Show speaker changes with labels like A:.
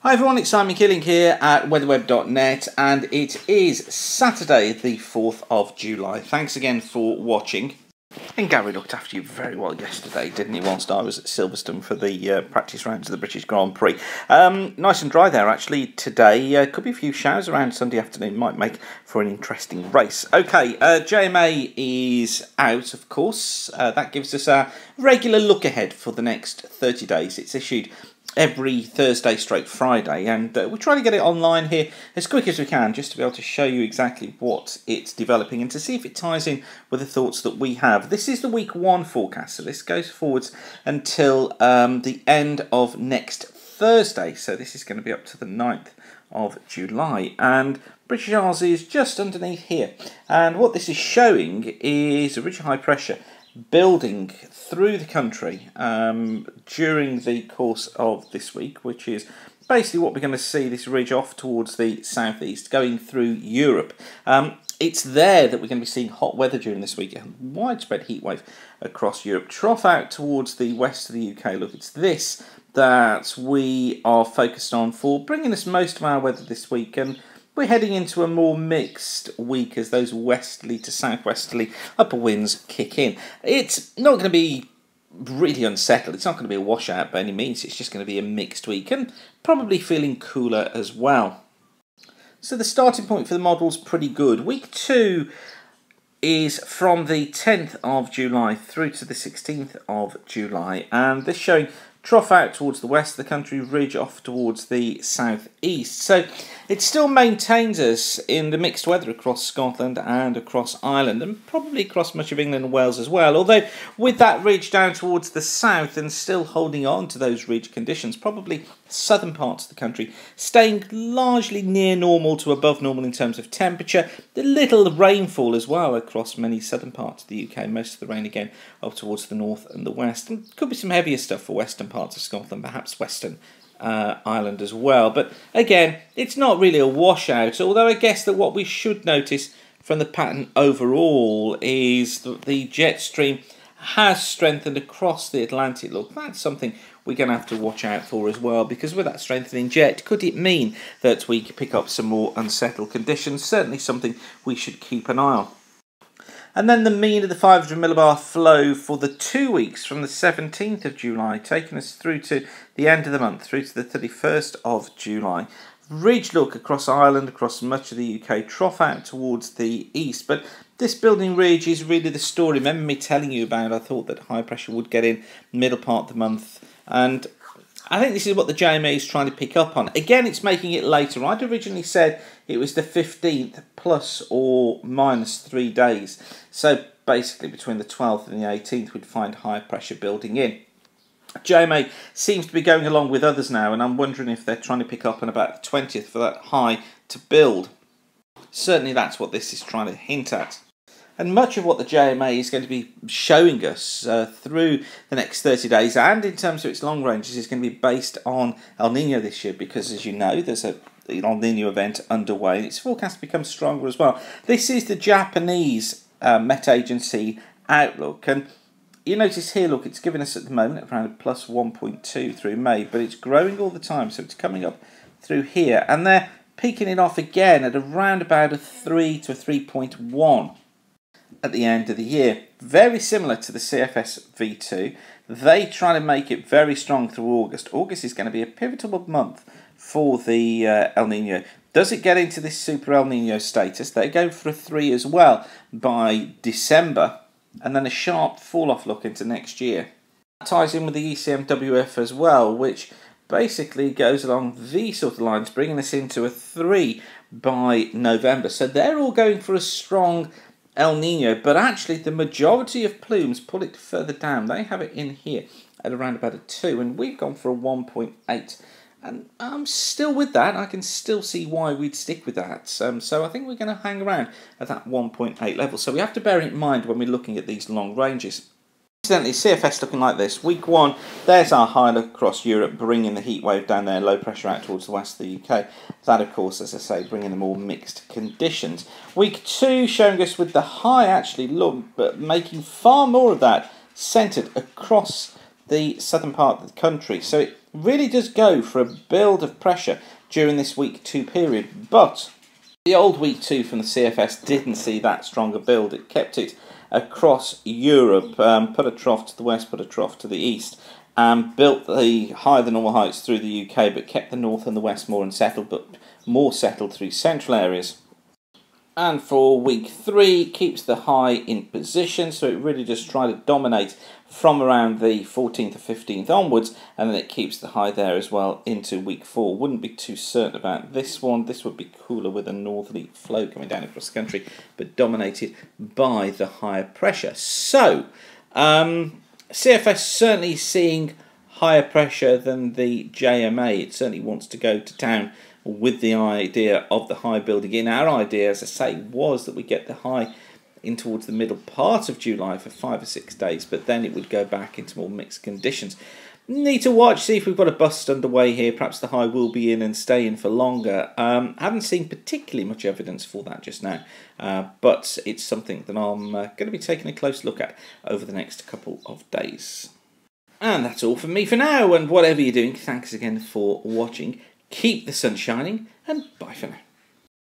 A: Hi everyone, it's Simon Killing here at weatherweb.net and it is Saturday the 4th of July. Thanks again for watching. And Gary looked after you very well yesterday, didn't he, whilst I was at Silverstone for the practice rounds of the British Grand Prix. Nice and dry there actually today. Could be a few showers around Sunday afternoon, might make for an interesting race. Okay, JMA is out, of course. That gives us a regular look ahead for the next 30 days. It's issued every Thursday straight Friday, and we're trying to get it online here as quick as we can just to be able to show you exactly what it's developing and to see if it ties in with the thoughts that we have. This is the week 1 forecast, so this goes forwards until the end of next Thursday, so this is going to be up to the 9th of July, and British Isles is just underneath here, and what this is showing is a ridge of high pressure building through the country during the course of this week, which is basically what we're going to see, this ridge off towards the southeast going through Europe. It's there that we're going to be seeing hot weather during this week, a widespread heat wave across Europe. Trough out towards the west of the UK. Look, it's this that we are focused on for bringing us most of our weather this week, and we're heading into a more mixed week as those westerly to southwesterly upper winds kick in. It's not going to be really unsettled. It's not going to be a washout by any means. It's just going to be a mixed week and probably feeling cooler as well. So the starting point for the model's pretty good. Week 2 is from the 10th of July through to the 16th of July, and this showing trough out towards the west of the country, ridge off towards the southeast. So it still maintains us in the mixed weather across Scotland and across Ireland, and probably across much of England and Wales as well. Although with that ridge down towards the south and still holding on to those ridge conditions, probably southern parts of the country staying largely near normal to above normal in terms of temperature. The little rainfall as well across many southern parts of the UK, most of the rain again up towards the north and the west. And could be some heavier stuff for western parts of Scotland, perhaps western Ireland as well. But again, it's not really a washout, although I guess that what we should notice from the pattern overall is that the jet stream has strengthened across the Atlantic. Look, that's something we're going to have to watch out for as well, because with that strengthening jet, could it mean that we could pick up some more unsettled conditions? Certainly something we should keep an eye on. And then the mean of the 500 millibar flow for the 2 weeks from the 17th of July, taking us through to the end of the month, through to the 31st of July. Ridge look across Ireland, across much of the UK, trough out towards the east. But this building ridge is really the story. Remember me telling you about, I thought that high pressure would get in middle part of the month. And I think this is what the JMA is trying to pick up on. Again, it's making it later. I'd originally said it was the 15th plus or minus 3 days. So basically between the 12th and the 18th we'd find high pressure building in. JMA seems to be going along with others now, and I'm wondering if they're trying to pick up on about the 20th for that high to build. Certainly that's what this is trying to hint at. And much of what the JMA is going to be showing us through the next 30 days, and in terms of its long ranges, is going to be based on El Nino this year, because as you know, there's an El Nino event underway, and it's forecast to become stronger as well. This is the Japanese Met Agency outlook, and you notice here, look, it's given us at the moment around plus 1.2 through May, but it's growing all the time, so it's coming up through here, and they're peaking it off again at around about a 3 to a 3.1 at the end of the year. Very similar to the CFS V2. They try to make it very strong through August. August is going to be a pivotal month for the El Nino. Does it get into this super El Nino status? They go for a 3 as well by December, and then a sharp fall-off look into next year. That ties in with the ECMWF as well, which basically goes along these sort of lines, bringing us into a 3 by November. So they're all going for a strong El Nino, but actually the majority of plumes pull it further down. They have it in here at around about a 2, and we've gone for a 1.8. And I'm still with that. I can still see why we'd stick with that. So I think we're going to hang around at that 1.8 level. So we have to bear it in mind when we're looking at these long ranges. Incidentally, CFS looking like this. Week 1, there's our high look across Europe, bringing the heat wave down there, low pressure out towards the west of the UK. That, of course, as I say, bringing the more mixed conditions. Week 2 showing us with the high actually look, but making far more of that centred across the southern part of the country. So it really does go for a build of pressure during this week 2 period, but the old week 2 from the CFS didn't see that stronger build. It kept it across Europe, put a trough to the west, put a trough to the east, and built the higher than normal heights through the UK, but kept the north and the west more unsettled, but more settled through central areas. And for week 3, keeps the high in position, so it really just tried to dominate from around the 14th or 15th onwards, and then it keeps the high there as well into week 4. Wouldn't be too certain about this one. This would be cooler with a northerly flow coming down across the country, but dominated by the higher pressure. So, CFS certainly seeing higher pressure than the JMA. It certainly wants to go to town with the idea of the high building in. Our idea, as I say, was that we get the high in towards the middle part of July for 5 or 6 days, but then it would go back into more mixed conditions. Need to watch, see if we've got a bust underway here. Perhaps the high will be in and stay in for longer. Haven't seen particularly much evidence for that just now, but it's something that I'm going to be taking a close look at over the next couple of days. And that's all from me for now, and whatever you're doing, thanks again for watching. Keep the sun shining, and bye for now.